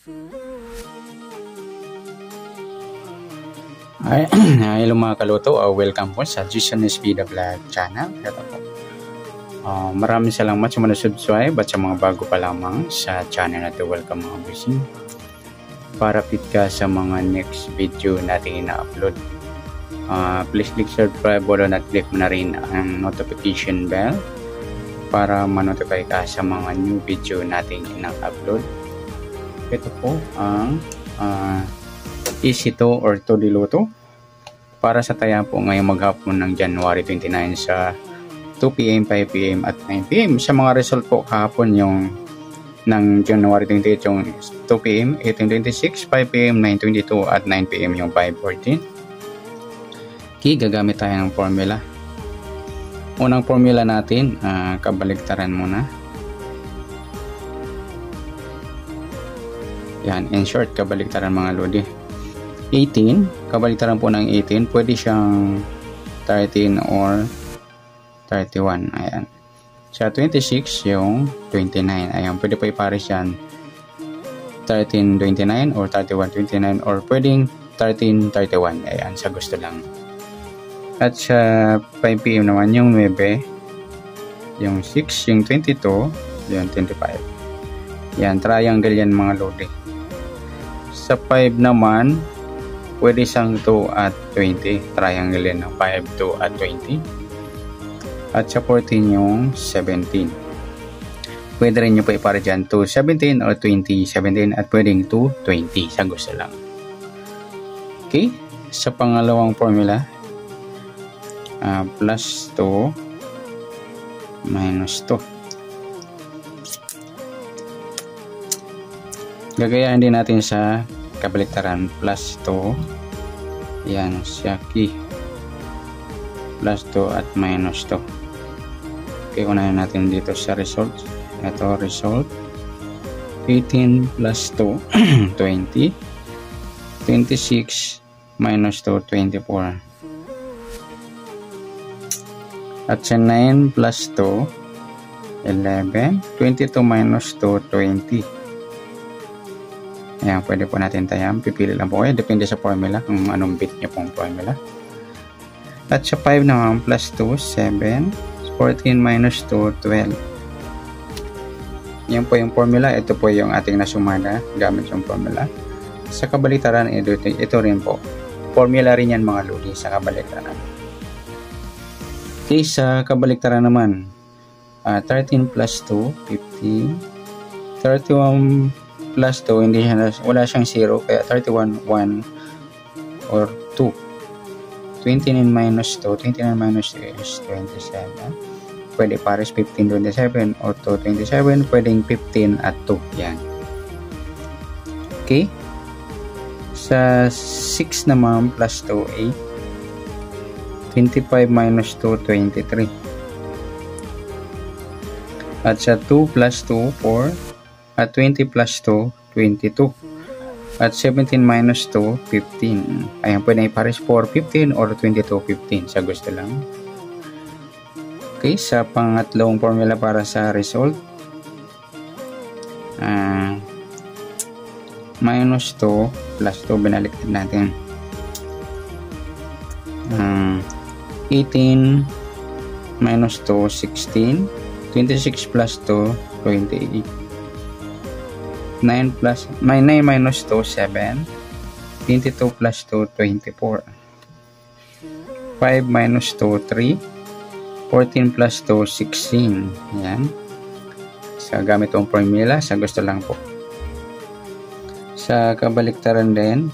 Hello mga kaluto, welcome po sa Jason SB The Vlog channel. Ito po. Maraming salamat sa mga subscribe at sa mga bago pa lamang sa channel na ito. Welcome mga busing. Para fit ka sa mga next video natin ina-upload. Please click subscribe button at click mo na rin ang notification bell para ma-notify ka sa mga new video natin ina-upload. Ito po ang easy to or to diluto para sa taya po ngayong maghapon ng January 29 sa 2 PM, 5 PM at 9 PM. Sa mga result po kahapon yung ng January 28 yung 2 PM, 18:26, 5 PM, 9:22 at 9 PM yung 5:14. Okay, gagamit tayo ng formula. Unang formula natin, kabaligtaran muna. Yan, in short, kabaligtaran mga lodi. 18, kabaligtaran po ng 18, pwede siyang 13 or 31. Ayan. Sa 26, yung 29. Ayan, pwede po ipares yan 13-29 or 31-29 or pwedeng 13-31. Ayan, sa gusto lang. At sa 5 PM naman, yung 9, yung 6, yung 22, yung 25. Yan, triangle yan mga lodi. Sa 5 naman, pwede siyang 2 at 20. Triangle yan ng 5, 2 at 20. At sa 14 yung 17. Pwede rin nyo pa ipara dyan 2, 17 or 20, 17 at pwedeng 2, 20. Sa gusto lang. Okay. Sa pangalawang formula, plus 2 minus 2. Gagayahin din natin sa kabaliktaran, plus 2. Yan, siya key. Plus 2 at minus 2. Okay, unahin natin dito sa result. Ito, result. 18 plus 2, 20. 26 minus 2, 24. At sa 9 plus 2, 11. 22 minus 2, 20. Ayan, pwede po natin tayang. Pipili lang po kayo. Depende sa formula kung anong bit nyo pong formula. At sa 5 naman, plus 2, 7. 14 minus 2, 12. Yan po yung formula. Ito po yung ating nasumada gamit yung formula. Sa kabaliktaran, ito rin po. Formula rin yan mga lodi sa kabaliktaran. Okay, sa kabaliktaran naman, 13 plus 2, 15. 31 plus 2, hindi siya, wala siyang 0, kaya 31, 1 or 2. 29 minus 2, 29 minus 2 is 27. Pwede pares 15, 27 or 2, 27. Pwedeng 15 at 2. Yan. Okay. Sa 6 naman, plus 2, 8. 25 minus 2, 23. At sa 2 plus 2, 4. At 20 plus 2, 22. At 17 minus 2, 15. Ayan, pwede ipares 4, 15 or 22, 15. Sa gusto lang. Okay, sa pangatlong formula para sa result. Minus 2 plus 2, binaliktad natin. 18 minus 2, 16. 26 plus 2, 28. 9 minus 2, 7. 22 plus 2, 24. 5 minus 2, 3. 14 plus 2, 16. Yan. Sa gamit ng formula, sa gusto lang po. Sa kabaliktaran din,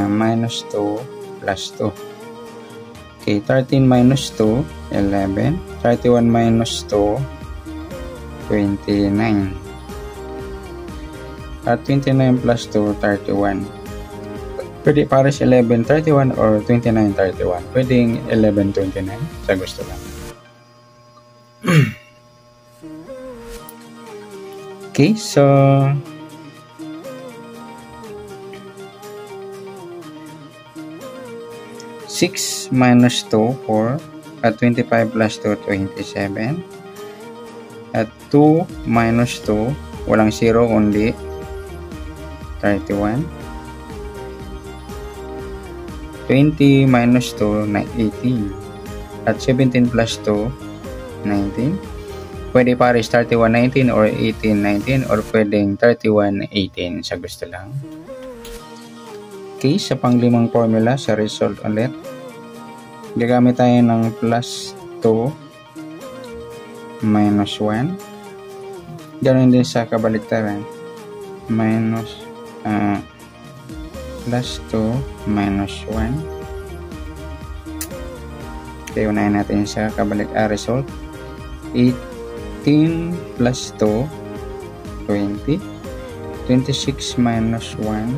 minus 2 plus 2. Okay, 13 minus 2, 11. 31 minus 2, 29. At 29 plus 2, 31. Pwede pares 11, 31 or 29, 31. Pwedeng 11, 29. Sa gusto lang. Okay, so six minus 2, 4. At 25 plus 2, 27. At 2 minus 2, walang 0 kundi 31. 20 minus 2, 18. At 17 plus 2, 19. Pwede pares 31, 19 or 18, 19 or pwedeng 31, 18 sa gusto lang. Okay, sa panglimang formula sa result ulit. Gagamit tayo ng plus 2 minus 1. Ganoon din sa kabaliktaran. Minus plus 2 minus 1. Okay, unahin natin sa result. 18 plus 2, 20. 26 minus 1,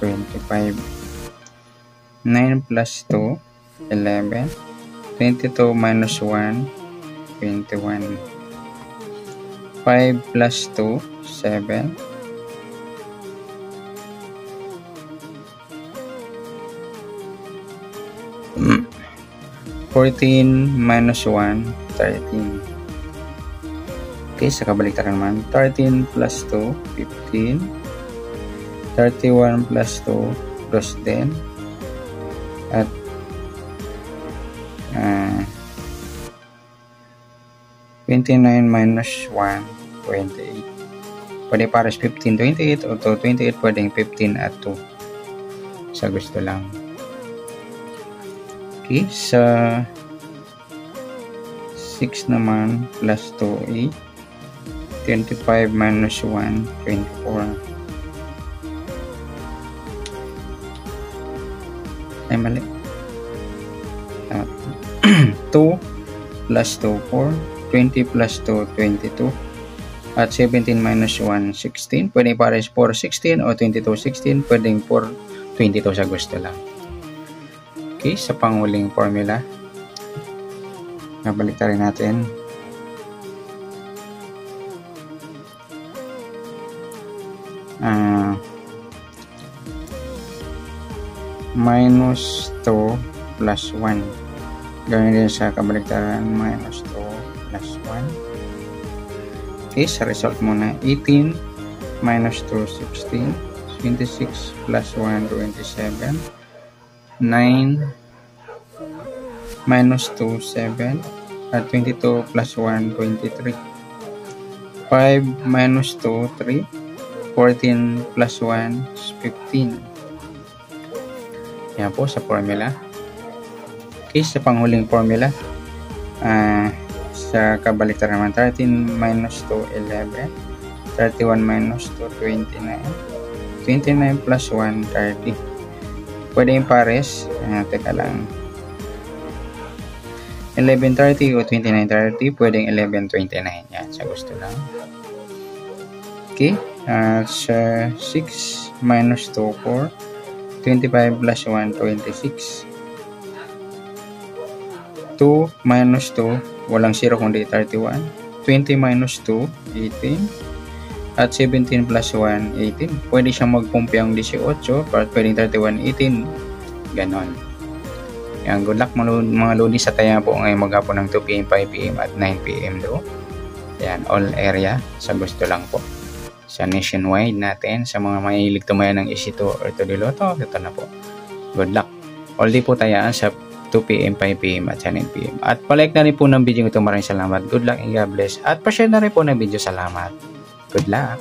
25. 9 plus 2, 11. 22 minus 1, 21. 5 plus 2, 7. 14 minus 1, 13. Okay, sa kabaliktaran naman. 13 plus 2, 15. 31 plus 2, plus 10. At 29 minus 1, 28. Pwede pares 15, 28 o 28 pwedeng 15 at 2. Sa gusto lang. Okay, sa 6 naman plus 2, 8. 25 minus 1, 24. Ay, mali. 2 plus 2, 4. 20 plus 2, 22. At 17 minus 1, 16. Pwede pares 4, 16 o 22, 16. Pwedeng 4, 22 sa gusto lang. Okay, sa panghuling formula. Nabalik rin natin. Minus 2 plus 1. Gawin din sa kabaliktaran. Minus 2 plus 1. Okay, sa result muna. 18 minus 2, 16. 26 plus 1, 27. 9 minus 2, 7. At 22 plus 1, 23. 5 minus 2, 3. 14 plus 1, 15. Yan po sa formula. Okay, sa panghuling formula. Sa kabaliktaran naman. 13 minus 2, 11. 31 minus 2, 29. 29 plus 1, 30. Pwede yung pares. Teka lang. 11:30 o 29:30. Pwedeng 11:29. Yan, sa gusto lang. Okay. Sa 6 minus 2, 4. 25 plus 1, 26. 2 minus 2. Walang 0 kundi 31. 20 minus 2, 18. At 17 plus 1, 18. Pwede siyang magpumpiang 18. Pwedeng 31, 18. Ganon. Yan, good luck mga lodi sa taya po ngayon maghapon ng 2 PM, 5 PM at 9 PM do. Yan, all area. Sa gusto lang po. Sa nationwide natin, sa mga mahilig tumaya ng EC2 or to the Lotto, ito na po. Good luck. All day po tayaan sa 2 PM, 5 PM at 9 PM. At palike na rin po ng video ito. Maraming salamat. Good luck and God bless. At pa-share na rin po ng video. Salamat. Good luck.